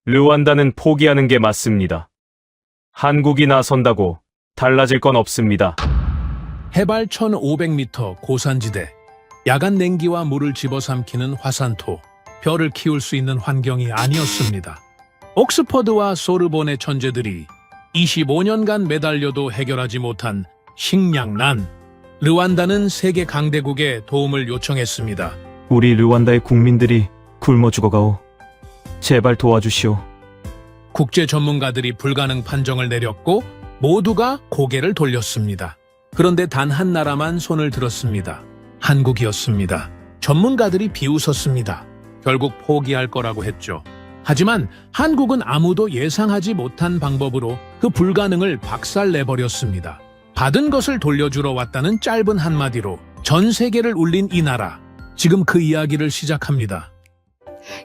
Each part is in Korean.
르완다는 포기하는 게 맞습니다. 한국이 나선다고 달라질 건 없습니다. 해발 1500m 고산지대, 야간 냉기와 물을 집어삼키는 화산토, 벼를 키울 수 있는 환경이 아니었습니다. 옥스퍼드와 소르본의 천재들이 25년간 매달려도 해결하지 못한 식량난, 르완다는 세계 강대국에 도움을 요청했습니다. 우리 르완다의 국민들이 굶어 죽어가오. 제발 도와주시오. 국제 전문가들이 불가능 판정을 내렸고 모두가 고개를 돌렸습니다. 그런데 단 한 나라만 손을 들었습니다. 한국이었습니다. 전문가들이 비웃었습니다. 결국 포기할 거라고 했죠. 하지만 한국은 아무도 예상하지 못한 방법으로 그 불가능을 박살내버렸습니다. 받은 것을 돌려주러 왔다는 짧은 한마디로 전 세계를 울린 이 나라. 지금 그 이야기를 시작합니다.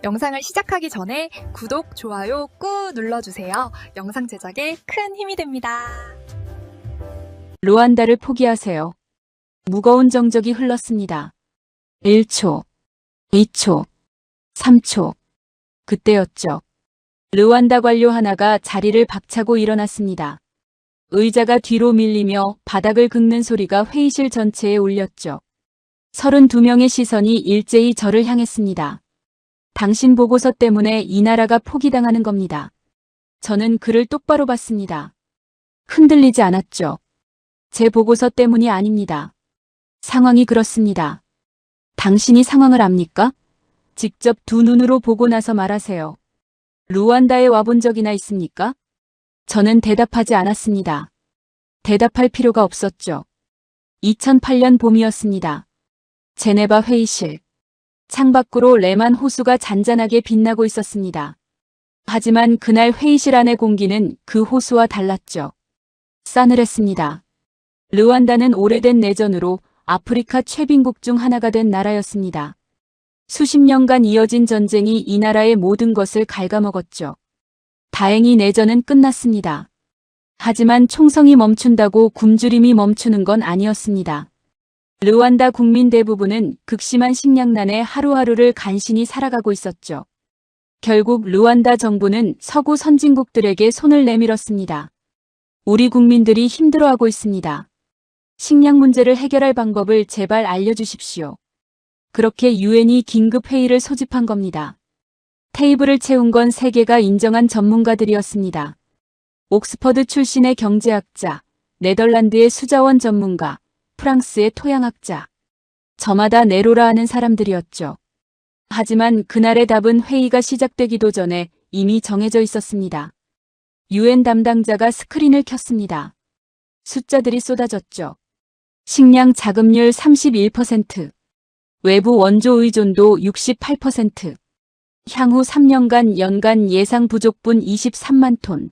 영상을 시작하기 전에 구독, 좋아요 꾹 눌러주세요. 영상 제작에 큰 힘이 됩니다. 루안다를 포기하세요. 무거운 정적이 흘렀습니다. 1초, 2초, 3초. 그때였죠. 르완다 관료 하나가 자리를 박차고 일어났습니다. 의자가 뒤로 밀리며 바닥을 긁는 소리가 회의실 전체에 울렸죠. 32명의 시선이 일제히 저를 향했습니다. 당신 보고서 때문에 이 나라가 포기당하는 겁니다. 저는 그를 똑바로 봤습니다. 흔들리지 않았죠. 제 보고서 때문이 아닙니다. 상황이 그렇습니다. 당신이 상황을 압니까? 직접 두 눈으로 보고 나서 말하세요. 루완다에 와본 적이나 있습니까? 저는 대답하지 않았습니다. 대답할 필요가 없었죠. 2008년 봄이었습니다. 제네바 회의실. 창밖으로 레만 호수가 잔잔하게 빛나고 있었습니다. 하지만 그날 회의실 안의 공기는 그 호수와 달랐죠. 싸늘했습니다. 르완다는 오래된 내전으로 아프리카 최빈국 중 하나가 된 나라였습니다. 수십 년간 이어진 전쟁이 이 나라의 모든 것을 갉아먹었죠. 다행히 내전은 끝났습니다. 하지만 총성이 멈춘다고 굶주림이 멈추는 건 아니었습니다. 르완다 국민 대부분은 극심한 식량난에 하루하루를 간신히 살아가고 있었죠. 결국 르완다 정부는 서구 선진국들에게 손을 내밀었습니다. 우리 국민들이 힘들어하고 있습니다. 식량 문제를 해결할 방법을 제발 알려주십시오. 그렇게 유엔이 긴급회의를 소집한 겁니다. 테이블을 채운 건 세계가 인정한 전문가들이었습니다. 옥스퍼드 출신의 경제학자, 네덜란드의 수자원 전문가, 프랑스의 토양학자. 저마다 네로라 하는 사람들이었죠. 하지만 그날의 답은 회의가 시작되기도 전에 이미 정해져 있었습니다. 유엔 담당자가 스크린을 켰습니다. 숫자들이 쏟아졌죠. 식량 자급률 31%, 외부 원조 의존도 68%, 향후 3년간 연간 예상 부족분 23만 톤.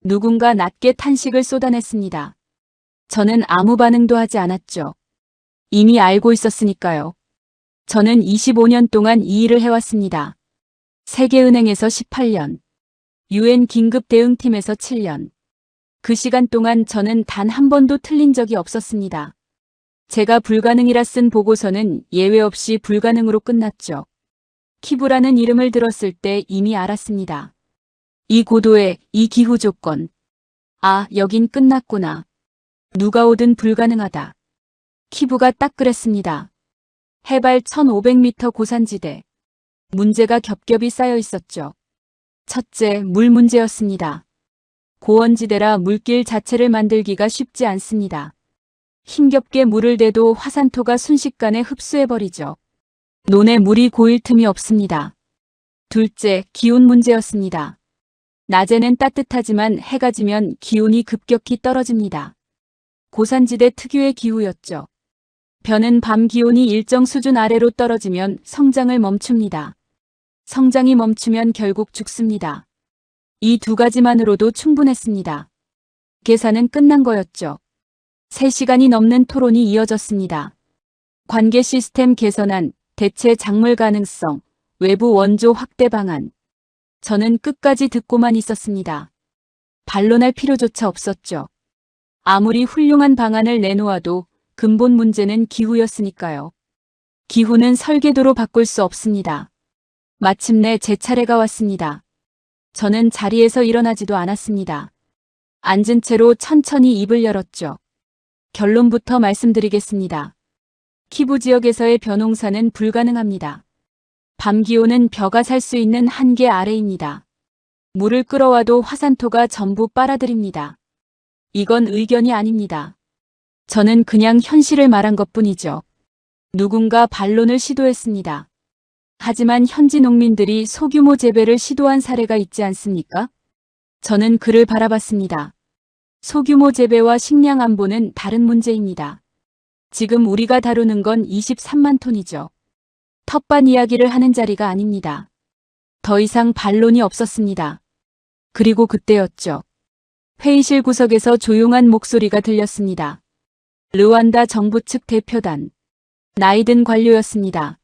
누군가 낮게 탄식을 쏟아냈습니다. 저는 아무 반응도 하지 않았죠. 이미 알고 있었으니까요. 저는 25년 동안 이 일을 해왔습니다. 세계은행에서 18년, 유엔 긴급대응팀에서 7년. 그 시간 동안 저는 단 한 번도 틀린 적이 없었습니다. 제가 불가능이라 쓴 보고서는 예외 없이 불가능으로 끝났죠. 키부라는 이름을 들었을 때 이미 알았습니다. 이 고도의 이 기후 조건. 아, 여긴 끝났구나. 누가 오든 불가능하다. 키부가 딱 그랬습니다. 해발 1500m 고산지대. 문제가 겹겹이 쌓여 있었죠. 첫째, 물 문제였습니다. 고원지대라 물길 자체를 만들기가 쉽지 않습니다. 힘겹게 물을 대도 화산토가 순식간에 흡수해버리죠. 논에 물이 고일 틈이 없습니다. 둘째, 기온 문제였습니다. 낮에는 따뜻하지만 해가 지면 기온이 급격히 떨어집니다. 고산지대 특유의 기후였죠. 벼는 밤 기온이 일정 수준 아래로 떨어지면 성장을 멈춥니다. 성장이 멈추면 결국 죽습니다. 이 두 가지만으로도 충분했습니다. 계산은 끝난 거였죠. 3시간이 넘는 토론이 이어졌습니다. 관계 시스템 개선안, 대체 작물 가능성, 외부 원조 확대 방안. 저는 끝까지 듣고만 있었습니다. 반론할 필요조차 없었죠. 아무리 훌륭한 방안을 내놓아도 근본 문제는 기후였으니까요. 기후는 설계도로 바꿀 수 없습니다. 마침내 제 차례가 왔습니다. 저는 자리에서 일어나지도 않았습니다. 앉은 채로 천천히 입을 열었죠. 결론부터 말씀드리겠습니다. 키부 지역에서의 벼농사는 불가능합니다. 밤 기온은 벼가 살 수 있는 한계 아래입니다. 물을 끌어와도 화산토가 전부 빨아들입니다. 이건 의견이 아닙니다. 저는 그냥 현실을 말한 것뿐이죠. 누군가 반론을 시도했습니다. 하지만 현지 농민들이 소규모 재배를 시도한 사례가 있지 않습니까? 저는 그를 바라봤습니다. 소규모 재배와 식량 안보는 다른 문제입니다. 지금 우리가 다루는 건 23만 톤이죠. 텃밭 이야기를 하는 자리가 아닙니다. 더 이상 반론이 없었습니다. 그리고 그때였죠. 회의실 구석에서 조용한 목소리가 들렸습니다. 르완다 정부 측 대표단. 나이든 관료였습니다.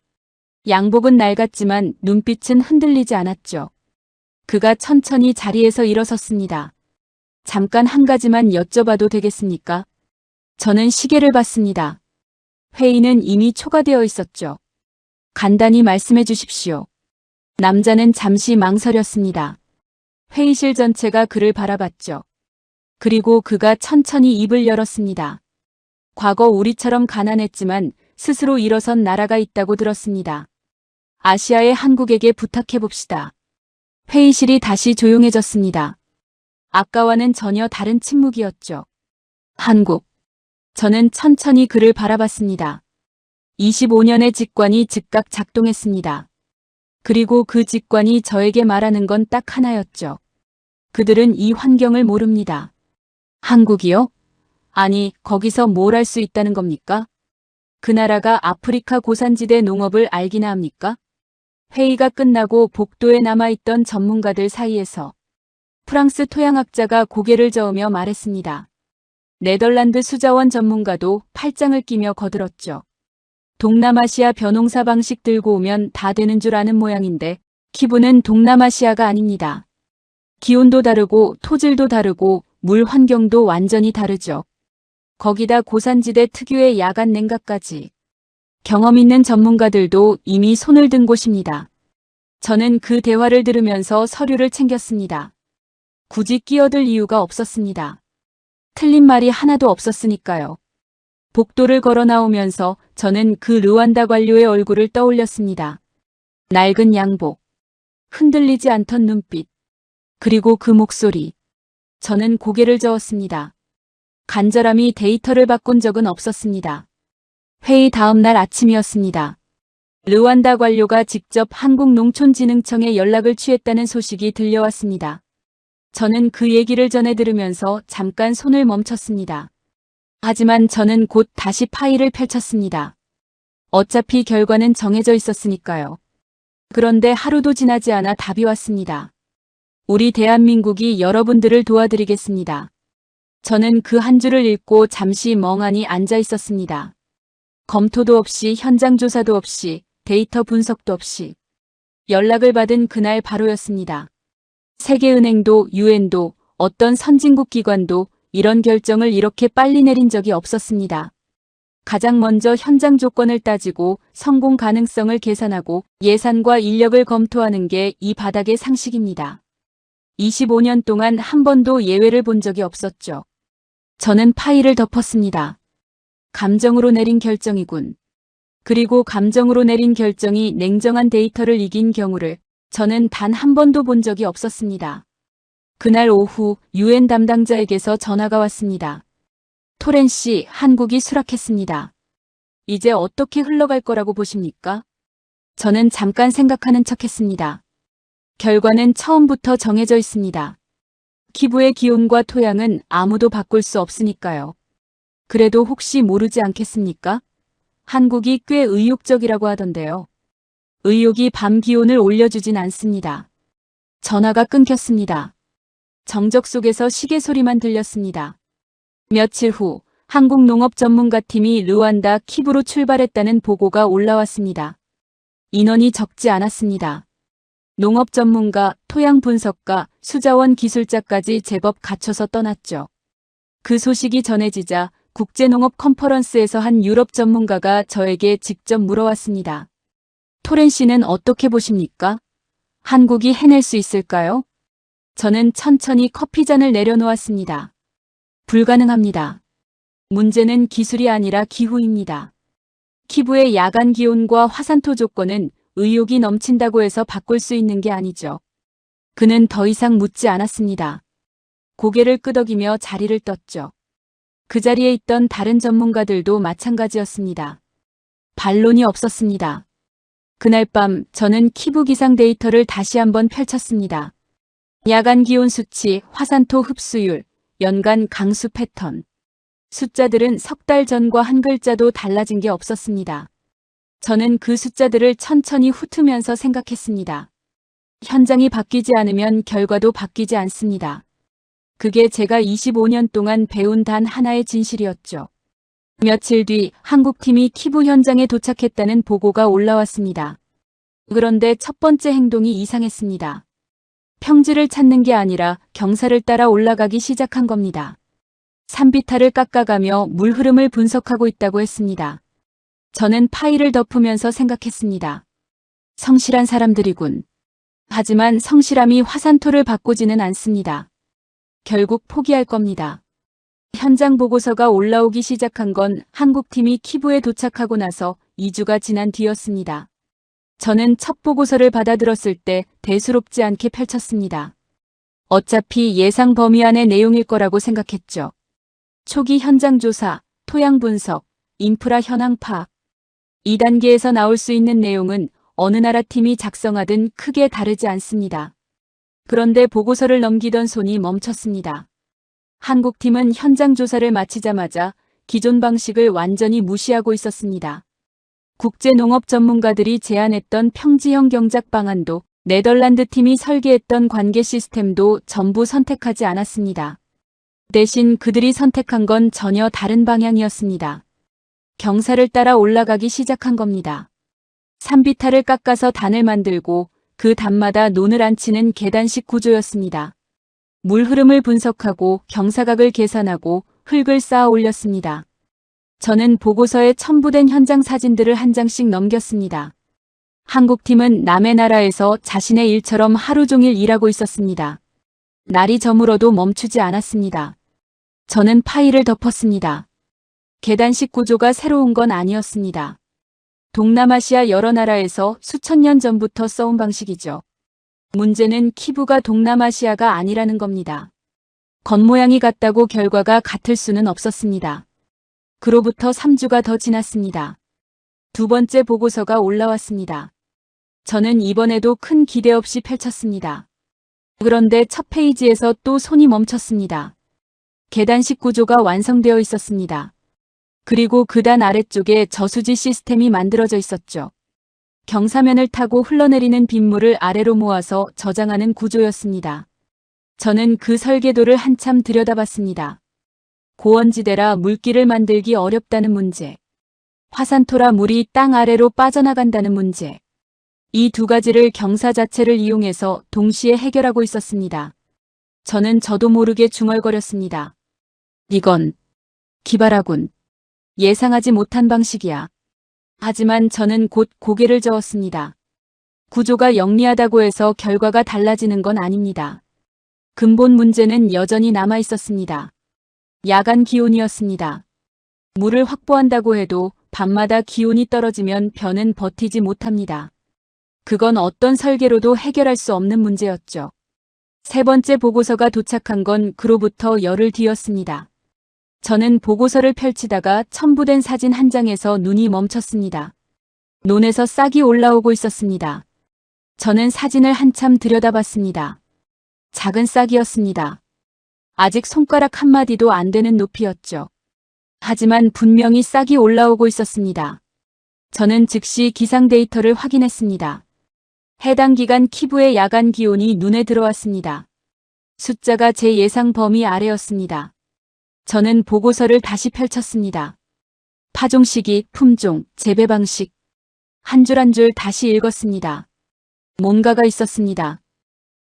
양복은 낡았지만 눈빛은 흔들리지 않았죠. 그가 천천히 자리에서 일어섰습니다. 잠깐 한 가지만 여쭤봐도 되겠습니까? 저는 시계를 봤습니다. 회의는 이미 초과되어 있었죠. 간단히 말씀해 주십시오. 남자는 잠시 망설였습니다. 회의실 전체가 그를 바라봤죠. 그리고 그가 천천히 입을 열었습니다. 과거 우리처럼 가난했지만 스스로 일어선 나라가 있다고 들었습니다. 아시아의 한국에게 부탁해봅시다. 회의실이 다시 조용해졌습니다. 아까와는 전혀 다른 침묵이었죠. 한국. 저는 천천히 그를 바라봤습니다. 25년의 직관이 즉각 작동했습니다. 그리고 그 직관이 저에게 말하는 건 딱 하나였죠. 그들은 이 환경을 모릅니다. 한국이요? 아니, 거기서 뭘 할 수 있다는 겁니까? 그 나라가 아프리카 고산지대 농업을 알기나 합니까? 회의가 끝나고 복도에 남아있던 전문가들 사이에서 프랑스 토양학자가 고개를 저으며 말했습니다. 네덜란드 수자원 전문가도 팔짱을 끼며 거들었죠. 동남아시아 벼농사 방식 들고 오면 다 되는 줄 아는 모양인데 키부는 동남아시아가 아닙니다. 기온도 다르고 토질도 다르고 물 환경도 완전히 다르죠. 거기다 고산지대 특유의 야간 냉각까지. 경험 있는 전문가들도 이미 손을 든 곳입니다. 저는 그 대화를 들으면서 서류를 챙겼습니다. 굳이 끼어들 이유가 없었습니다. 틀린 말이 하나도 없었으니까요. 복도를 걸어 나오면서 저는 그 르완다 관료의 얼굴을 떠올렸습니다. 낡은 양복, 흔들리지 않던 눈빛, 그리고 그 목소리. 저는 고개를 저었습니다. 간절함이 데이터를 바꾼 적은 없었습니다. 회의 다음 날 아침이었습니다. 르완다 관료가 직접 한국농촌진흥청에 연락을 취했다는 소식이 들려왔습니다. 저는 그 얘기를 전해 들으면서 잠깐 손을 멈췄습니다. 하지만 저는 곧 다시 파일을 펼쳤습니다. 어차피 결과는 정해져 있었으니까요. 그런데 하루도 지나지 않아 답이 왔습니다. 우리 대한민국이 여러분들을 도와드리겠습니다. 저는 그 한 줄을 읽고 잠시 멍하니 앉아 있었습니다. 검토도 없이 현장 조사도 없이 데이터 분석도 없이 연락을 받은 그날 바로였습니다. 세계은행도 유엔도 어떤 선진국 기관도 이런 결정을 이렇게 빨리 내린 적이 없었습니다. 가장 먼저 현장 조건을 따지고 성공 가능성을 계산하고 예산과 인력을 검토하는 게 이 바닥의 상식입니다. 25년 동안 한 번도 예외를 본 적이 없었죠. 저는 파일을 덮었습니다. 감정으로 내린 결정이군. 그리고 감정으로 내린 결정이 냉정한 데이터를 이긴 경우를 저는 단 한 번도 본 적이 없었습니다. 그날 오후 유엔 담당자에게서 전화가 왔습니다. 토렌 씨, 한국이 수락했습니다. 이제 어떻게 흘러갈 거라고 보십니까? 저는 잠깐 생각하는 척했습니다. 결과는 처음부터 정해져 있습니다. 키부의 기온과 토양은 아무도 바꿀 수 없으니까요. 그래도 혹시 모르지 않겠습니까? 한국이 꽤 의욕적이라고 하던데요. 의욕이 밤 기온을 올려주진 않습니다. 전화가 끊겼습니다. 정적 속에서 시계 소리만 들렸습니다. 며칠 후 한국 농업 전문가팀이 르완다 키부로 출발했다는 보고가 올라왔습니다. 인원이 적지 않았습니다. 농업 전문가, 토양 분석가, 수자원 기술자까지 제법 갖춰서 떠났죠. 그 소식이 전해지자 국제농업 컨퍼런스에서 한 유럽 전문가가 저에게 직접 물어왔습니다. 토렌 씨는 어떻게 보십니까? 한국이 해낼 수 있을까요? 저는 천천히 커피잔을 내려놓았습니다. 불가능합니다. 문제는 기술이 아니라 기후입니다. 키부의 야간 기온과 화산토 조건은 의욕이 넘친다고 해서 바꿀 수 있는 게 아니죠. 그는 더 이상 묻지 않았습니다. 고개를 끄덕이며 자리를 떴죠. 그 자리에 있던 다른 전문가들도 마찬가지였습니다. 반론이 없었습니다. 그날 밤 저는 키부 기상 데이터를 다시 한번 펼쳤습니다. 야간 기온 수치, 화산토 흡수율, 연간 강수 패턴. 숫자들은 석 달 전과 한 글자도 달라진 게 없었습니다. 저는 그 숫자들을 천천히 훑으면서 생각했습니다. 현장이 바뀌지 않으면 결과도 바뀌지 않습니다. 그게 제가 25년 동안 배운 단 하나의 진실이었죠. 며칠 뒤 한국팀이 키부 현장에 도착했다는 보고가 올라왔습니다. 그런데 첫 번째 행동이 이상했습니다. 평지를 찾는 게 아니라 경사를 따라 올라가기 시작한 겁니다. 산비탈을 깎아가며 물 흐름을 분석하고 있다고 했습니다. 저는 파일을 덮으면서 생각했습니다. 성실한 사람들이군. 하지만 성실함이 화산토를 바꾸지는 않습니다. 결국 포기할 겁니다. 현장 보고서가 올라오기 시작한 건 한국팀이 키부에 도착하고 나서 2주가 지난 뒤였습니다. 저는 첫 보고서를 받아들었을 때 대수롭지 않게 펼쳤습니다. 어차피 예상 범위 안의 내용일 거라고 생각했죠. 초기 현장 조사, 토양 분석, 인프라 현황 파악. 2단계에서 나올 수 있는 내용은 어느 나라 팀이 작성하든 크게 다르지 않습니다. 그런데 보고서를 넘기던 손이 멈췄습니다. 한국팀은 현장 조사를 마치자마자 기존 방식을 완전히 무시하고 있었습니다. 국제농업 전문가들이 제안했던 평지형 경작 방안도 네덜란드 팀이 설계했던 관계 시스템도 전부 선택하지 않았습니다. 대신 그들이 선택한 건 전혀 다른 방향이었습니다. 경사를 따라 올라가기 시작한 겁니다. 산비탈을 깎아서 단을 만들고 그 단마다 논을 앉히는 계단식 구조였습니다. 물 흐름을 분석하고 경사각을 계산하고 흙을 쌓아 올렸습니다. 저는 보고서에 첨부된 현장 사진들을 한 장씩 넘겼습니다. 한국팀은 남의 나라에서 자신의 일처럼 하루 종일 일하고 있었습니다. 날이 저물어도 멈추지 않았습니다. 저는 파일을 덮었습니다. 계단식 구조가 새로운 건 아니었습니다. 동남아시아 여러 나라에서 수천 년 전부터 써온 방식이죠. 문제는 키부가 동남아시아가 아니라는 겁니다. 겉모양이 같다고 결과가 같을 수는 없었습니다. 그로부터 3주가 더 지났습니다. 두 번째 보고서가 올라왔습니다. 저는 이번에도 큰 기대 없이 펼쳤습니다. 그런데 첫 페이지에서 또 손이 멈췄습니다. 계단식 구조가 완성되어 있었습니다. 그리고 그 단 아래쪽에 저수지 시스템이 만들어져 있었죠. 경사면을 타고 흘러내리는 빗물을 아래로 모아서 저장하는 구조였습니다. 저는 그 설계도를 한참 들여다봤습니다. 고원지대라 물길을 만들기 어렵다는 문제. 화산토라 물이 땅 아래로 빠져나간다는 문제. 이 두 가지를 경사 자체를 이용해서 동시에 해결하고 있었습니다. 저는 저도 모르게 중얼거렸습니다. 이건 기발하군. 예상하지 못한 방식이야. 하지만 저는 곧 고개를 저었습니다. 구조가 영리하다고 해서 결과가 달라지는 건 아닙니다. 근본 문제는 여전히 남아 있었습니다. 야간 기온이었습니다. 물을 확보한다고 해도 밤마다 기온이 떨어지면 벼는 버티지 못합니다. 그건 어떤 설계로도 해결할 수 없는 문제였죠. 세 번째 보고서가 도착한 건 그로부터 열흘 뒤였습니다. 저는 보고서를 펼치다가 첨부된 사진 한 장에서 눈이 멈췄습니다. 논에서 싹이 올라오고 있었습니다. 저는 사진을 한참 들여다봤습니다. 작은 싹이었습니다. 아직 손가락 한마디도 안 되는 높이였죠. 하지만 분명히 싹이 올라오고 있었습니다. 저는 즉시 기상 데이터를 확인했습니다. 해당 기간 키부의 야간 기온이 눈에 들어왔습니다. 숫자가 제 예상 범위 아래였습니다. 저는 보고서를 다시 펼쳤습니다. 파종 시기, 품종, 재배 방식. 한 줄 한 줄 다시 읽었습니다. 뭔가가 있었습니다.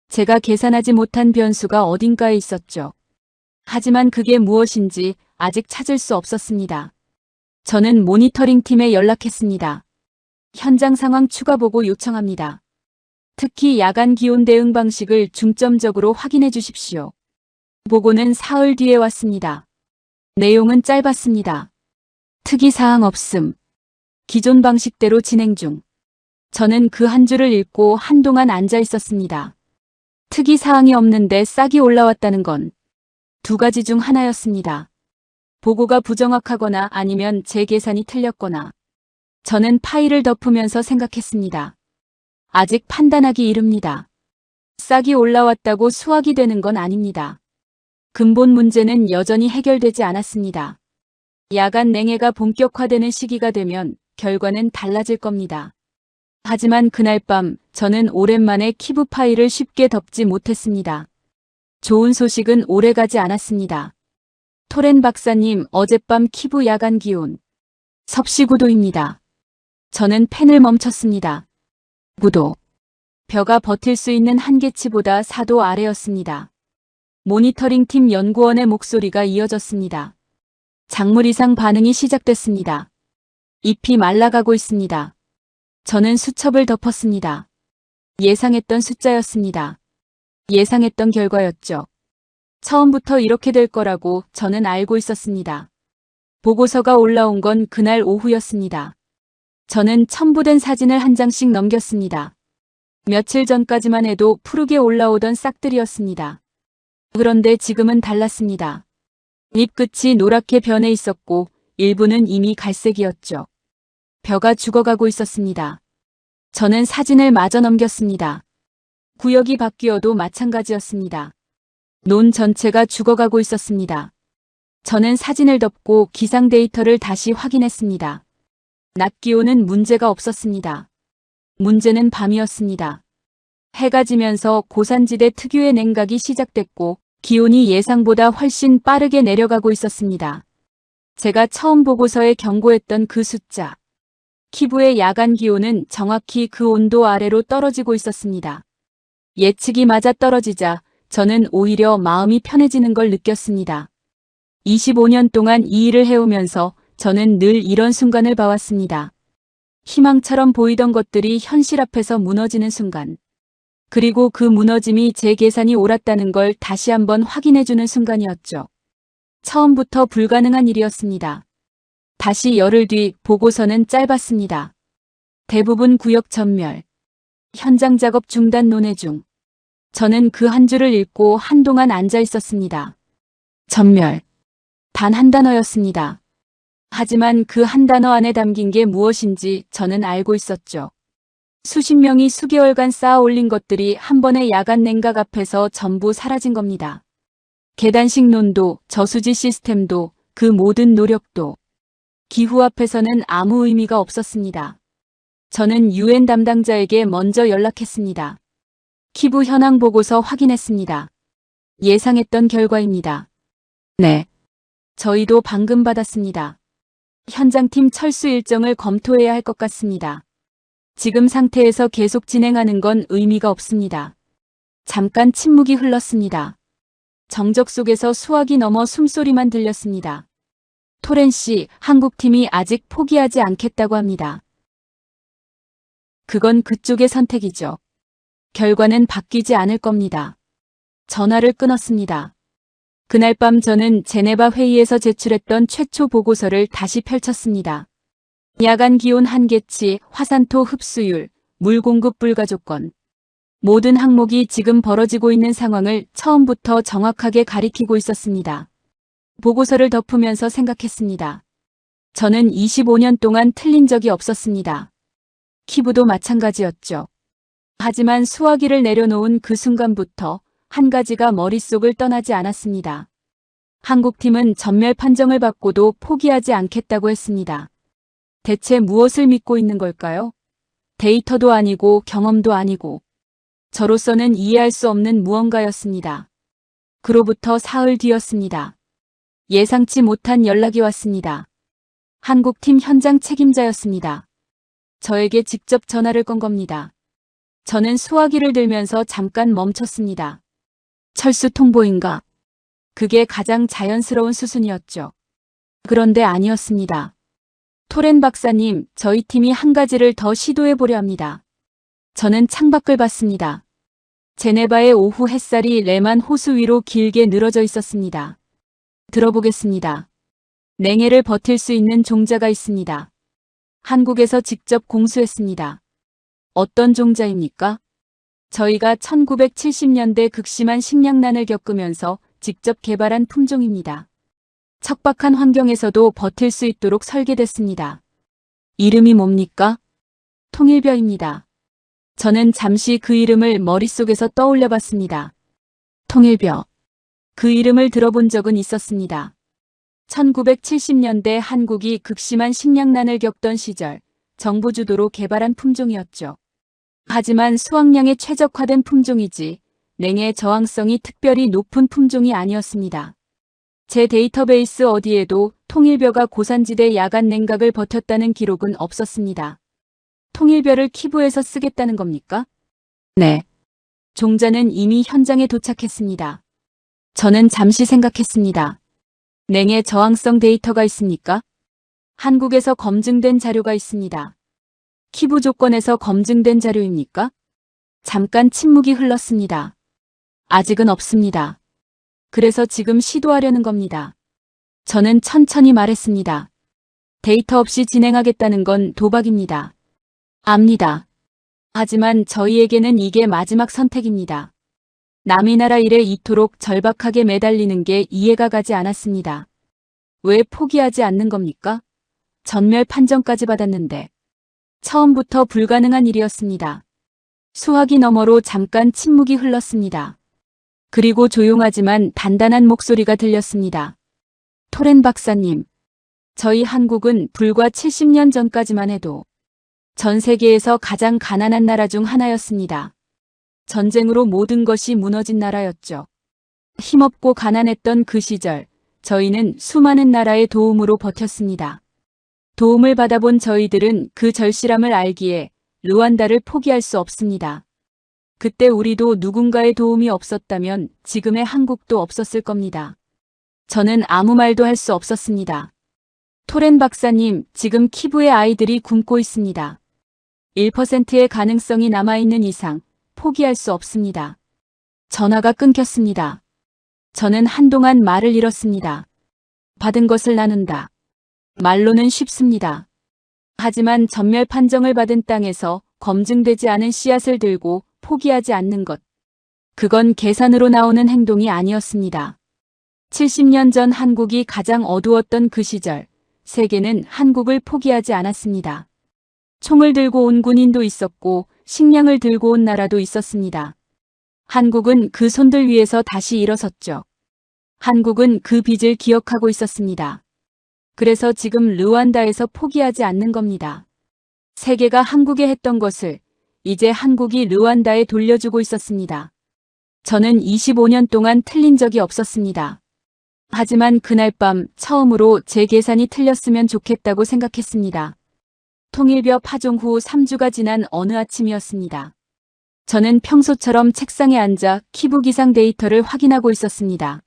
제가 계산하지 못한 변수가 어딘가에 있었죠. 하지만 그게 무엇인지 아직 찾을 수 없었습니다. 저는 모니터링 팀에 연락했습니다. 현장 상황 추가 보고 요청합니다. 특히 야간 기온 대응 방식을 중점적으로 확인해 주십시오. 보고는 사흘 뒤에 왔습니다. 내용은 짧았습니다. 특이사항 없음. 기존 방식대로 진행 중. 저는 그 한 줄을 읽고 한동안 앉아 있었습니다. 특이사항이 없는데 싹이 올라왔다는 건 두 가지 중 하나였습니다. 보고가 부정확하거나 아니면 제 계산이 틀렸거나. 저는 파일을 덮으면서 생각했습니다. 아직 판단하기 이릅니다. 싹이 올라왔다고 수확이 되는 건 아닙니다. 근본 문제는 여전히 해결되지 않았습니다. 야간 냉해가 본격화되는 시기가 되면 결과는 달라질 겁니다. 하지만 그날 밤 저는 오랜만에 키부 파일을 쉽게 덮지 못했습니다. 좋은 소식은 오래가지 않았습니다. 토렌 박사님, 어젯밤 키부 야간 기온 섭씨 9도입니다. 저는 펜을 멈췄습니다. 9도. 벼가 버틸 수 있는 한계치보다 4도 아래였습니다. 모니터링 팀 연구원의 목소리가 이어졌습니다. 작물 이상 반응이 시작됐습니다. 잎이 말라가고 있습니다. 저는 수첩을 덮었습니다. 예상했던 숫자였습니다. 예상했던 결과였죠. 처음부터 이렇게 될 거라고 저는 알고 있었습니다. 보고서가 올라온 건 그날 오후였습니다. 저는 첨부된 사진을 한 장씩 넘겼습니다. 며칠 전까지만 해도 푸르게 올라오던 싹들이었습니다. 그런데 지금은 달랐습니다. 잎 끝이 노랗게 변해 있었고 일부는 이미 갈색이었죠. 벼가 죽어가고 있었습니다. 저는 사진을 마저 넘겼습니다. 구역이 바뀌어도 마찬가지였습니다. 논 전체가 죽어가고 있었습니다. 저는 사진을 덮고 기상 데이터를 다시 확인했습니다. 낮 기온은 문제가 없었습니다. 문제는 밤이었습니다. 해가 지면서 고산지대 특유의 냉각이 시작됐고 기온이 예상보다 훨씬 빠르게 내려가고 있었습니다. 제가 처음 보고서에 경고했던 그 숫자. 키부의 야간 기온은 정확히 그 온도 아래로 떨어지고 있었습니다. 예측이 맞아 떨어지자 저는 오히려 마음이 편해지는 걸 느꼈습니다. 25년 동안 이 일을 해오면서 저는 늘 이런 순간을 봐왔습니다. 희망처럼 보이던 것들이 현실 앞에서 무너지는 순간. 그리고 그 무너짐이 제 계산이 옳았다는 걸 다시 한번 확인해주는 순간이었죠. 처음부터 불가능한 일이었습니다. 다시 열흘 뒤 보고서는 짧았습니다. 대부분 구역 전멸. 현장 작업 중단 논의 중. 저는 그 한 줄을 읽고 한동안 앉아 있었습니다. 전멸. 단 한 단어였습니다. 하지만 그 한 단어 안에 담긴 게 무엇인지 저는 알고 있었죠. 수십 명이 수개월간 쌓아 올린 것들이 한 번의 야간 냉각 앞에서 전부 사라진 겁니다. 계단식 논도, 저수지 시스템도, 그 모든 노력도. 기후 앞에서는 아무 의미가 없었습니다. 저는 유엔 담당자에게 먼저 연락했습니다. 키부 현황 보고서 확인했습니다. 예상했던 결과입니다. 네. 저희도 방금 받았습니다. 현장팀 철수 일정을 검토해야 할 것 같습니다. 지금 상태에서 계속 진행하는 건 의미가 없습니다. 잠깐 침묵이 흘렀습니다. 정적 속에서 수화기 넘어 숨소리만 들렸습니다. 토렌 씨, 한국팀이 아직 포기하지 않겠다고 합니다. 그건 그쪽의 선택이죠. 결과는 바뀌지 않을 겁니다. 전화를 끊었습니다. 그날 밤 저는 제네바 회의에서 제출했던 최초 보고서를 다시 펼쳤습니다. 야간 기온 한계치, 화산토 흡수율, 물 공급 불가 조건. 모든 항목이 지금 벌어지고 있는 상황을 처음부터 정확하게 가리키고 있었습니다. 보고서를 덮으면서 생각했습니다. 저는 25년 동안 틀린 적이 없었습니다. 키부도 마찬가지였죠. 하지만 수화기를 내려놓은 그 순간부터 한 가지가 머릿속을 떠나지 않았습니다. 한국팀은 전멸 판정을 받고도 포기하지 않겠다고 했습니다. 대체 무엇을 믿고 있는 걸까요? 데이터도 아니고 경험도 아니고 저로서는 이해할 수 없는 무언가였습니다. 그로부터 사흘 뒤였습니다. 예상치 못한 연락이 왔습니다. 한국팀 현장 책임자였습니다. 저에게 직접 전화를 건 겁니다. 저는 수화기를 들면서 잠깐 멈췄습니다. 철수 통보인가? 그게 가장 자연스러운 수순이었죠. 그런데 아니었습니다. 토렌 박사님, 저희 팀이 한 가지를 더 시도해 보려 합니다. 저는 창밖을 봤습니다. 제네바의 오후 햇살이 레만 호수 위로 길게 늘어져 있었습니다. 들어보겠습니다. 냉해를 버틸 수 있는 종자가 있습니다. 한국에서 직접 공수했습니다. 어떤 종자입니까? 저희가 1970년대 극심한 식량난을 겪으면서 직접 개발한 품종입니다. 척박한 환경에서도 버틸 수 있도록 설계됐습니다. 이름이 뭡니까? 통일벼입니다. 저는 잠시 그 이름을 머릿속에서 떠올려 봤습니다. 통일벼. 그 이름을 들어본 적은 있었습니다. 1970년대 한국이 극심한 식량난을 겪던 시절 정부 주도로 개발한 품종이었죠. 하지만 수확량에 최적화된 품종이지 냉해 저항성이 특별히 높은 품종이 아니었습니다. 제 데이터베이스 어디에도 통일벼가 고산지대 야간 냉각을 버텼다는 기록은 없었습니다. 통일벼를 키부에서 쓰겠다는 겁니까? 네. 종자는 이미 현장에 도착했습니다. 저는 잠시 생각했습니다. 냉해 저항성 데이터가 있습니까? 한국에서 검증된 자료가 있습니다. 키부 조건에서 검증된 자료입니까? 잠깐 침묵이 흘렀습니다. 아직은 없습니다. 그래서 지금 시도하려는 겁니다. 저는 천천히 말했습니다. 데이터 없이 진행하겠다는 건 도박입니다. 압니다. 하지만 저희에게는 이게 마지막 선택입니다. 남의 나라 일에 이토록 절박하게 매달리는 게 이해가 가지 않았습니다. 왜 포기하지 않는 겁니까? 전멸 판정까지 받았는데. 처음부터 불가능한 일이었습니다. 수화기 너머로 잠깐 침묵이 흘렀습니다. 그리고 조용하지만 단단한 목소리가 들렸습니다. 토렌 박사님, 저희 한국은 불과 70년 전까지만 해도 전 세계에서 가장 가난한 나라 중 하나였습니다. 전쟁으로 모든 것이 무너진 나라였죠. 힘없고 가난했던 그 시절, 저희는 수많은 나라의 도움으로 버텼습니다. 도움을 받아본 저희들은 그 절실함을 알기에 르완다를 포기할 수 없습니다. 그때 우리도 누군가의 도움이 없었다면 지금의 한국도 없었을 겁니다. 저는 아무 말도 할 수 없었습니다. 토렌 박사님, 지금 키부의 아이들이 굶고 있습니다. 1%의 가능성이 남아있는 이상 포기할 수 없습니다. 전화가 끊겼습니다. 저는 한동안 말을 잃었습니다. 받은 것을 나눈다. 말로는 쉽습니다. 하지만 전멸 판정을 받은 땅에서 검증되지 않은 씨앗을 들고 포기하지 않는 것. 그건 계산으로 나오는 행동이 아니었습니다. 70년 전 한국이 가장 어두웠던 그 시절, 세계는 한국을 포기하지 않았습니다. 총을 들고 온 군인도 있었고 식량을 들고 온 나라도 있었습니다. 한국은 그 손들 위에서 다시 일어섰죠. 한국은 그 빚을 기억하고 있었습니다. 그래서 지금 르완다에서 포기하지 않는 겁니다. 세계가 한국에 했던 것을 이제 한국이 르완다에 돌려주고 있었습니다. 저는 25년 동안 틀린 적이 없었습니다. 하지만 그날 밤 처음으로 제 계산이 틀렸으면 좋겠다고 생각했습니다. 통일벼 파종 후 3주가 지난 어느 아침이었습니다. 저는 평소처럼 책상에 앉아 키부 기상 데이터를 확인하고 있었습니다.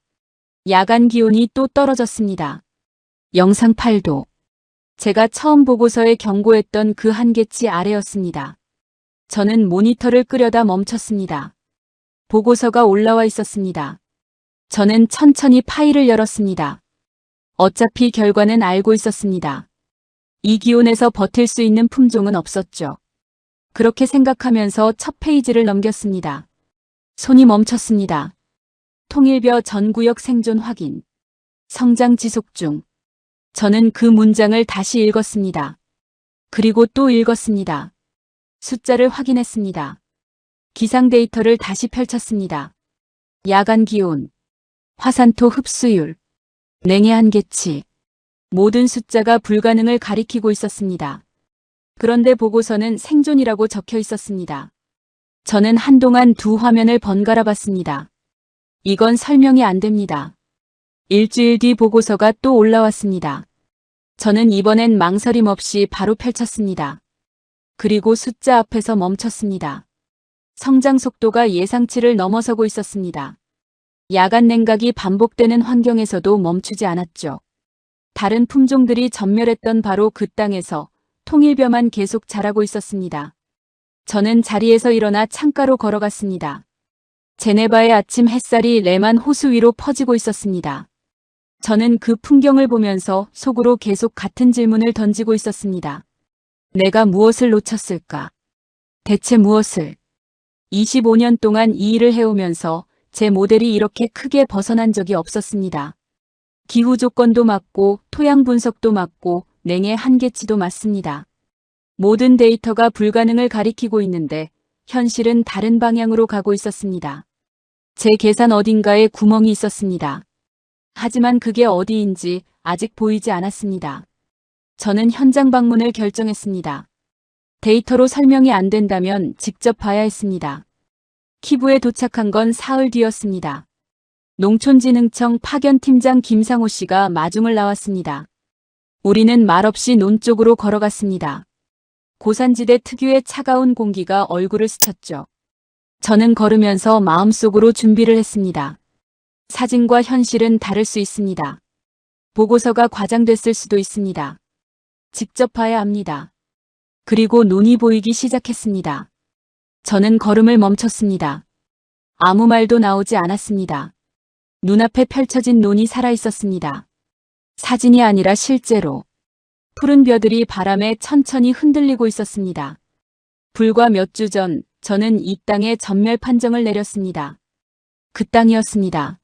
야간 기온이 또 떨어졌습니다. 영상 8도. 제가 처음 보고서에 경고했던 그 한계치 아래였습니다. 저는 모니터를 끄려다 멈췄습니다. 보고서가 올라와 있었습니다. 저는 천천히 파일을 열었습니다. 어차피 결과는 알고 있었습니다. 이 기온에서 버틸 수 있는 품종은 없었죠. 그렇게 생각하면서 첫 페이지를 넘겼습니다. 손이 멈췄습니다. 통일벼 전 구역 생존 확인. 성장 지속 중. 저는 그 문장을 다시 읽었습니다. 그리고 또 읽었습니다. 숫자를 확인했습니다. 기상 데이터를 다시 펼쳤습니다. 야간 기온, 화산토 흡수율, 냉해 한계치. 모든 숫자가 불가능을 가리키고 있었습니다. 그런데 보고서는 생존이라고 적혀 있었습니다. 저는 한동안 두 화면을 번갈아 봤습니다. 이건 설명이 안 됩니다. 일주일 뒤 보고서가 또 올라왔습니다. 저는 이번엔 망설임 없이 바로 펼쳤습니다. 그리고 숫자 앞에서 멈췄습니다. 성장 속도가 예상치를 넘어서고 있었습니다. 야간 냉각이 반복되는 환경에서도 멈추지 않았죠. 다른 품종들이 전멸했던 바로 그 땅에서 통일벼만 계속 자라고 있었습니다. 저는 자리에서 일어나 창가로 걸어갔습니다. 제네바의 아침 햇살이 레만 호수 위로 퍼지고 있었습니다. 저는 그 풍경을 보면서 속으로 계속 같은 질문을 던지고 있었습니다. 내가 무엇을 놓쳤을까? 대체 무엇을? 25년 동안 이 일을 해오면서 제 모델이 이렇게 크게 벗어난 적이 없었습니다. 기후 조건도 맞고 토양 분석도 맞고 냉해 한계치도 맞습니다. 모든 데이터가 불가능을 가리키고 있는데 현실은 다른 방향으로 가고 있었습니다. 제 계산 어딘가에 구멍이 있었습니다. 하지만 그게 어디인지 아직 보이지 않았습니다. 저는 현장 방문을 결정했습니다. 데이터로 설명이 안 된다면 직접 봐야 했습니다. 키부에 도착한 건 사흘 뒤였습니다. 농촌진흥청 파견팀장 김상호 씨가 마중을 나왔습니다. 우리는 말없이 논 쪽으로 걸어갔습니다. 고산지대 특유의 차가운 공기가 얼굴을 스쳤죠. 저는 걸으면서 마음속으로 준비를 했습니다. 사진과 현실은 다를 수 있습니다. 보고서가 과장됐을 수도 있습니다. 직접 봐야 합니다. 그리고 눈이 보이기 시작했습니다. 저는 걸음을 멈췄습니다. 아무 말도 나오지 않았습니다. 눈앞에 펼쳐진 논이 살아있었습니다. 사진이 아니라 실제로. 푸른 벼들이 바람에 천천히 흔들리고 있었습니다. 불과 몇 주 전 저는 이 땅에 전멸 판정을 내렸습니다. 그 땅이었습니다.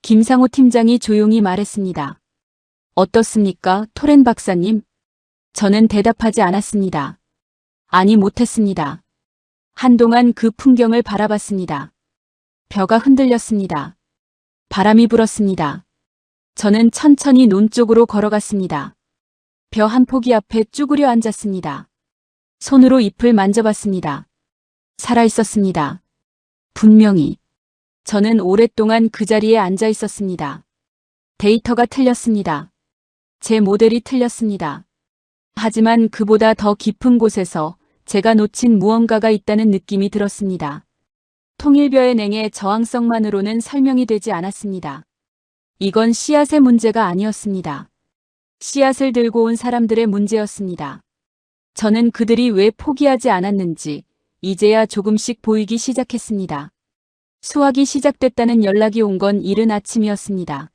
김상호 팀장이 조용히 말했습니다. 어떻습니까, 토렌 박사님? 저는 대답하지 않았습니다. 아니, 못했습니다. 한동안 그 풍경을 바라봤습니다. 벼가 흔들렸습니다. 바람이 불었습니다. 저는 천천히 논 쪽으로 걸어갔습니다. 벼 한 포기 앞에 쭈그려 앉았습니다. 손으로 잎을 만져봤습니다. 살아있었습니다. 분명히. 저는 오랫동안 그 자리에 앉아 있었습니다. 데이터가 틀렸습니다. 제 모델이 틀렸습니다. 하지만 그보다 더 깊은 곳에서 제가 놓친 무언가가 있다는 느낌이 들었습니다. 통일벼의 냉해 저항성만으로는 설명이 되지 않았습니다. 이건 씨앗의 문제가 아니었습니다. 씨앗을 들고 온 사람들의 문제였습니다. 저는 그들이 왜 포기하지 않았는지 이제야 조금씩 보이기 시작했습니다. 수확이 시작됐다는 연락이 온 건 이른 아침이었습니다.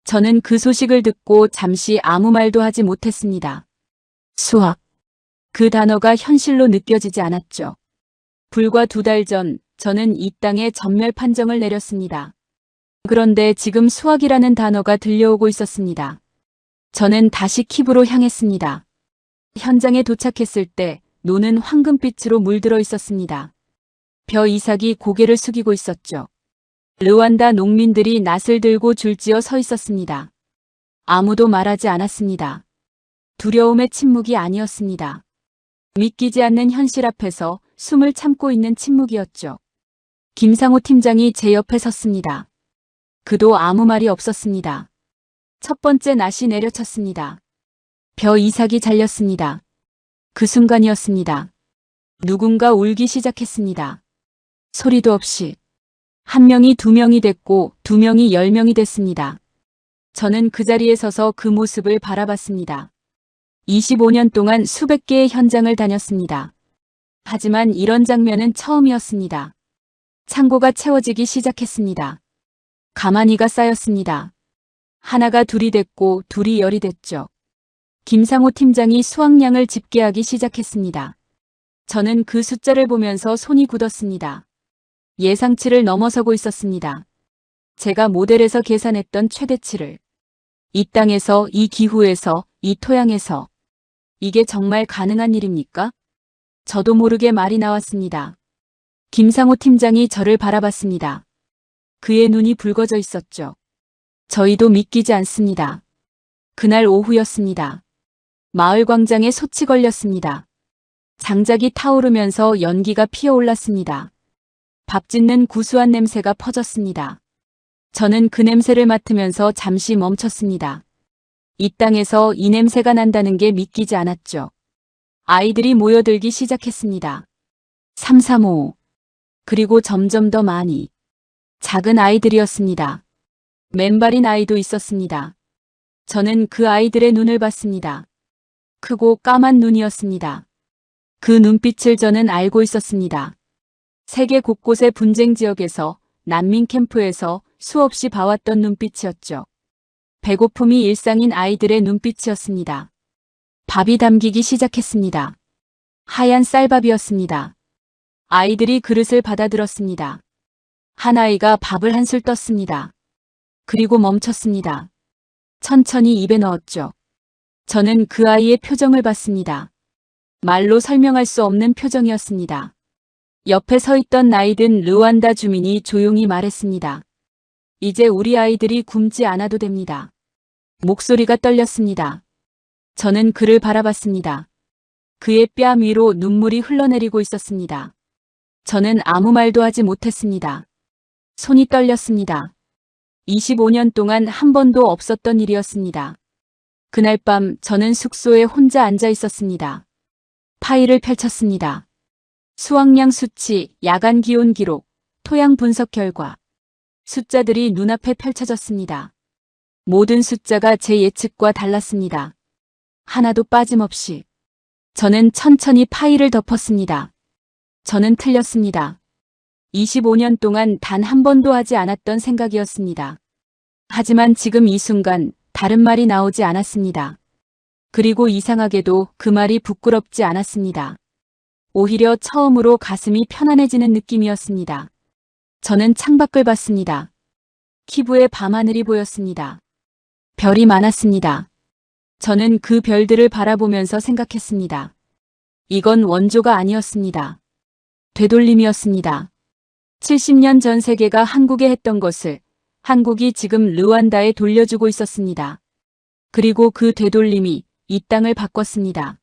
저는 그 소식을 듣고 잠시 아무 말도 하지 못했습니다. 수확. 그 단어가 현실로 느껴지지 않았죠. 불과 2달 전 저는 이 땅에 전멸 판정을 내렸습니다. 그런데 지금 수확이라는 단어가 들려오고 있었습니다. 저는 다시 키부로 향했습니다. 현장에 도착했을 때 논은 황금빛으로 물들어 있었습니다. 벼 이삭이 고개를 숙이고 있었죠. 르완다 농민들이 낫을 들고 줄지어 서 있었습니다. 아무도 말하지 않았습니다. 두려움의 침묵이 아니었습니다. 믿기지 않는 현실 앞에서 숨을 참고 있는 침묵이었죠. 김상호 팀장이 제 옆에 섰습니다. 그도 아무 말이 없었습니다. 첫 번째 낫이 내려쳤습니다. 벼 이삭이 잘렸습니다. 그 순간이었습니다. 누군가 울기 시작했습니다. 소리도 없이. 1명이 2명이 됐고 2명이 10명이 됐습니다. 저는 그 자리에 서서 그 모습을 바라봤습니다. 25년 동안 수백 개의 현장을 다녔습니다. 하지만 이런 장면은 처음이었습니다. 창고가 채워지기 시작했습니다. 가마니가 쌓였습니다. 하나가 둘이 됐고 둘이 열이 됐죠. 김상호 팀장이 수확량을 집계하기 시작했습니다. 저는 그 숫자를 보면서 손이 굳었습니다. 예상치를 넘어서고 있었습니다. 제가 모델에서 계산했던 최대치를. 이 땅에서, 이 기후에서, 이 토양에서. 이게 정말 가능한 일입니까? 저도 모르게 말이 나왔습니다. 김상호 팀장이 저를 바라봤습니다. 그의 눈이 붉어져 있었죠. 저희도 믿기지 않습니다. 그날 오후였습니다. 마을 광장에 솥이 걸렸습니다. 장작이 타오르면서 연기가 피어올랐습니다. 밥 짓는 구수한 냄새가 퍼졌습니다. 저는 그 냄새를 맡으면서 잠시 멈췄습니다. 이 땅에서 이 냄새가 난다는 게 믿기지 않았죠. 아이들이 모여들기 시작했습니다. 3, 3, 5. 그리고 점점 더 많이. 작은 아이들이었습니다. 맨발인 아이도 있었습니다. 저는 그 아이들의 눈을 봤습니다. 크고 까만 눈이었습니다. 그 눈빛을 저는 알고 있었습니다. 세계 곳곳의 분쟁 지역에서, 난민 캠프에서 수없이 봐왔던 눈빛이었죠. 배고픔이 일상인 아이들의 눈빛이었습니다. 밥이 담기기 시작했습니다. 하얀 쌀밥이었습니다. 아이들이 그릇을 받아들었습니다. 한 아이가 밥을 한술 떴습니다. 그리고 멈췄습니다. 천천히 입에 넣었죠. 저는 그 아이의 표정을 봤습니다. 말로 설명할 수 없는 표정이었습니다. 옆에 서 있던 나이든 르완다 주민이 조용히 말했습니다. 이제 우리 아이들이 굶지 않아도 됩니다. 목소리가 떨렸습니다. 저는 그를 바라봤습니다. 그의 뺨 위로 눈물이 흘러내리고 있었습니다. 저는 아무 말도 하지 못했습니다. 손이 떨렸습니다. 25년 동안 한 번도 없었던 일이었습니다. 그날 밤 저는 숙소에 혼자 앉아 있었습니다. 파일을 펼쳤습니다. 수확량 수치, 야간 기온 기록, 토양 분석 결과. 숫자들이 눈앞에 펼쳐졌습니다. 모든 숫자가 제 예측과 달랐습니다. 하나도 빠짐없이. 저는 천천히 파일을 덮었습니다. 저는 틀렸습니다. 25년 동안 단 한 번도 하지 않았던 생각이었습니다. 하지만 지금 이 순간 다른 말이 나오지 않았습니다. 그리고 이상하게도 그 말이 부끄럽지 않았습니다. 오히려 처음으로 가슴이 편안해지는 느낌이었습니다. 저는 창밖을 봤습니다. 키부에 밤하늘이 보였습니다. 별이 많았습니다. 저는 그 별들을 바라보면서 생각했습니다. 이건 원조가 아니었습니다. 되돌림이었습니다. 70년 전 세계가 한국에 했던 것을 한국이 지금 르완다에 돌려주고 있었습니다. 그리고 그 되돌림이 이 땅을 바꿨습니다.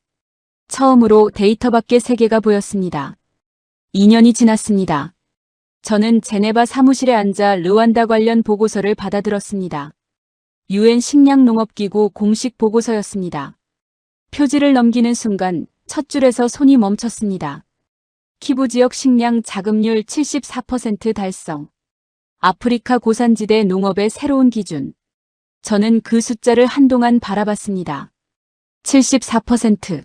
처음으로 데이터 밖의 세계가 보였습니다. 2년이 지났습니다. 저는 제네바 사무실에 앉아 르완다 관련 보고서를 받아들었습니다. UN 식량농업기구 공식 보고서였습니다. 표지를 넘기는 순간 첫 줄에서 손이 멈췄습니다. 키부 지역 식량 자급률 74% 달성. 아프리카 고산지대 농업의 새로운 기준. 저는 그 숫자를 한동안 바라봤습니다. 74%.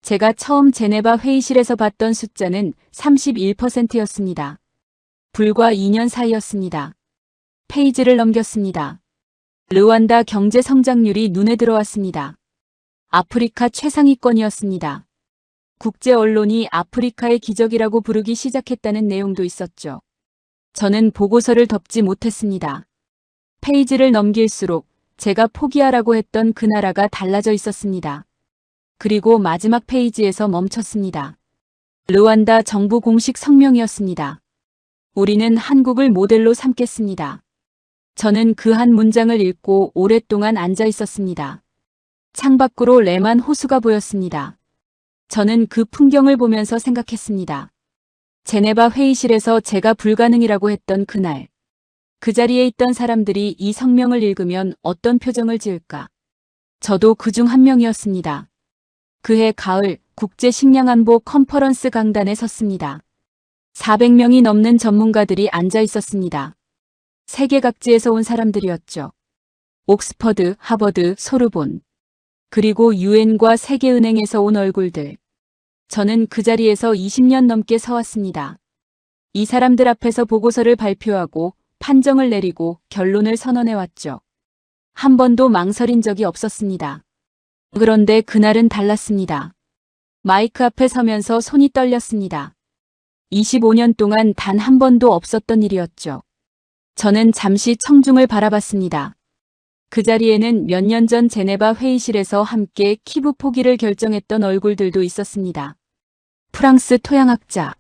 제가 처음 제네바 회의실에서 봤던 숫자는 31%였습니다. 불과 2년 사이였습니다. 페이지를 넘겼습니다. 르완다 경제 성장률이 눈에 들어왔습니다. 아프리카 최상위권이었습니다. 국제 언론이 아프리카의 기적이라고 부르기 시작했다는 내용도 있었죠. 저는 보고서를 덮지 못했습니다. 페이지를 넘길수록 제가 포기하라고 했던 그 나라가 달라져 있었습니다. 그리고 마지막 페이지에서 멈췄습니다. 르완다 정부 공식 성명이었습니다. 우리는 한국을 모델로 삼겠습니다. 저는 그 한 문장을 읽고 오랫동안 앉아 있었습니다. 창밖으로 레만 호수가 보였습니다. 저는 그 풍경을 보면서 생각했습니다. 제네바 회의실에서 제가 불가능이라고 했던 그날. 그 자리에 있던 사람들이 이 성명을 읽으면 어떤 표정을 지을까? 저도 그중 한 명이었습니다. 그해 가을 국제식량안보 컨퍼런스 강단에 섰습니다. 400명이 넘는 전문가들이 앉아 있었습니다. 세계 각지에서 온 사람들이었죠. 옥스퍼드, 하버드, 소르본. 그리고 유엔과 세계은행에서 온 얼굴들. 저는 그 자리에서 20년 넘게 서왔습니다. 이 사람들 앞에서 보고서를 발표하고 판정을 내리고 결론을 선언해왔죠. 한 번도 망설인 적이 없었습니다. 그런데 그날은 달랐습니다. 마이크 앞에 서면서 손이 떨렸습니다. 25년 동안 단 한 번도 없었던 일이었죠. 저는 잠시 청중을 바라봤습니다. 그 자리에는 몇 년 전 제네바 회의실에서 함께 키부 포기를 결정했던 얼굴들도 있었습니다. 프랑스 토양학자,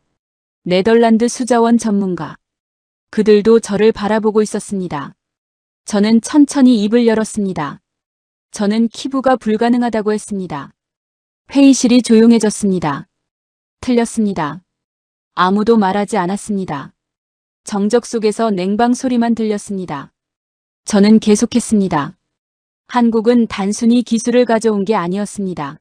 네덜란드 수자원 전문가. 그들도 저를 바라보고 있었습니다. 저는 천천히 입을 열었습니다. 저는 키부가 불가능하다고 했습니다. 회의실이 조용해졌습니다. 틀렸습니다. 아무도 말하지 않았습니다. 정적 속에서 냉방 소리만 들렸습니다. 저는 계속했습니다. 한국은 단순히 기술을 가져온 게 아니었습니다.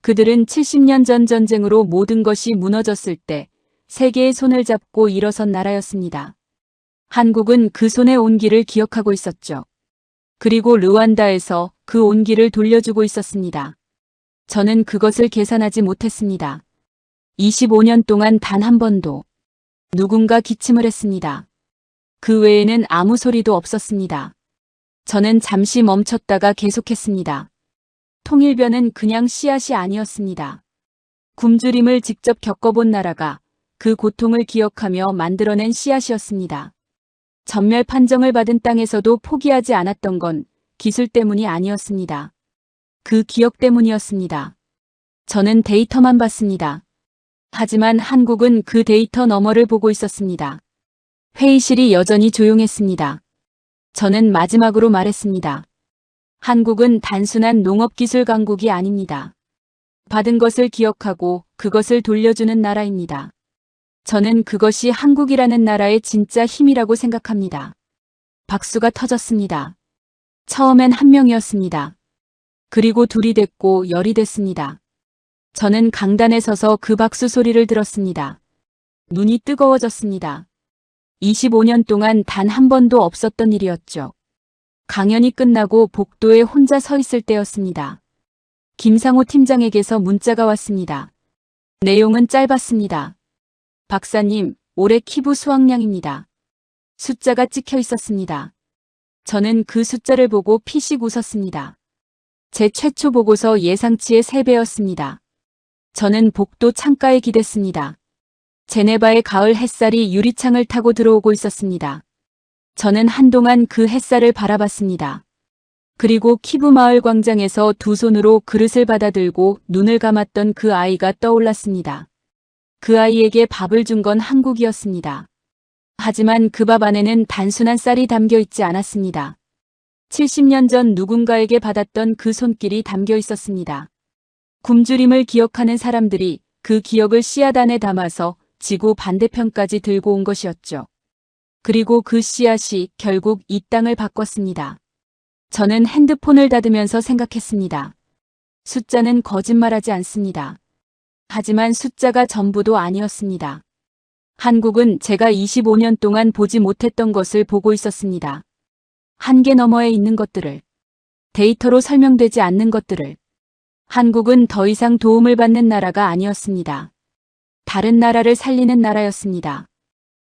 그들은 70년 전 전쟁으로 모든 것이 무너졌을 때 세계의 손을 잡고 일어선 나라였습니다. 한국은 그 손의 온기를 기억하고 있었죠. 그리고 르완다에서 그 온기를 돌려주고 있었습니다. 저는 그것을 계산하지 못했습니다. 25년 동안 단 한 번도 누군가 기침을 했습니다. 그 외에는 아무 소리도 없었습니다. 저는 잠시 멈췄다가 계속했습니다. 통일변은 그냥 씨앗이 아니었습니다. 굶주림을 직접 겪어본 나라가 그 고통을 기억하며 만들어낸 씨앗이었습니다. 전멸 판정을 받은 땅에서도 포기하지 않았던 건 기술 때문이 아니었습니다. 그 기억 때문이었습니다. 저는 데이터만 봤습니다. 하지만 한국은 그 데이터 너머를 보고 있었습니다. 회의실이 여전히 조용했습니다. 저는 마지막으로 말했습니다. 한국은 단순한 농업기술 강국이 아닙니다. 받은 것을 기억하고 그것을 돌려주는 나라입니다. 저는 그것이 한국이라는 나라의 진짜 힘이라고 생각합니다. 박수가 터졌습니다. 처음엔 한 명이었습니다. 그리고 둘이 됐고 열이 됐습니다. 저는 강단에 서서 그 박수 소리를 들었습니다. 눈이 뜨거워졌습니다. 25년 동안 단 한 번도 없었던 일이었죠. 강연이 끝나고 복도에 혼자 서 있을 때였습니다. 김상호 팀장에게서 문자가 왔습니다. 내용은 짧았습니다. 박사님, 올해 키부 수확량입니다. 숫자가 찍혀 있었습니다. 저는 그 숫자를 보고 피식 웃었습니다. 제 최초 보고서 예상치의 3배였습니다. 저는 복도 창가에 기댔습니다. 제네바의 가을 햇살이 유리창을 타고 들어오고 있었습니다. 저는 한동안 그 햇살을 바라봤습니다. 그리고 키부 마을 광장에서 두 손으로 그릇을 받아들고 눈을 감았던 그 아이가 떠올랐습니다. 그 아이에게 밥을 준 건 한국이었습니다. 하지만 그 밥 안에는 단순한 쌀이 담겨 있지 않았습니다. 70년 전 누군가에게 받았던 그 손길이 담겨 있었습니다. 굶주림을 기억하는 사람들이 그 기억을 씨앗 안에 담아서 지구 반대편까지 들고 온 것이었죠. 그리고 그 씨앗이 결국 이 땅을 바꿨습니다. 저는 핸드폰을 닫으면서 생각했습니다. 숫자는 거짓말하지 않습니다. 하지만 숫자가 전부도 아니었습니다. 한국은 제가 25년 동안 보지 못했던 것을 보고 있었습니다. 한계 너머에 있는 것들을, 데이터로 설명되지 않는 것들을. 한국은 더 이상 도움을 받는 나라가 아니었습니다. 다른 나라를 살리는 나라였습니다.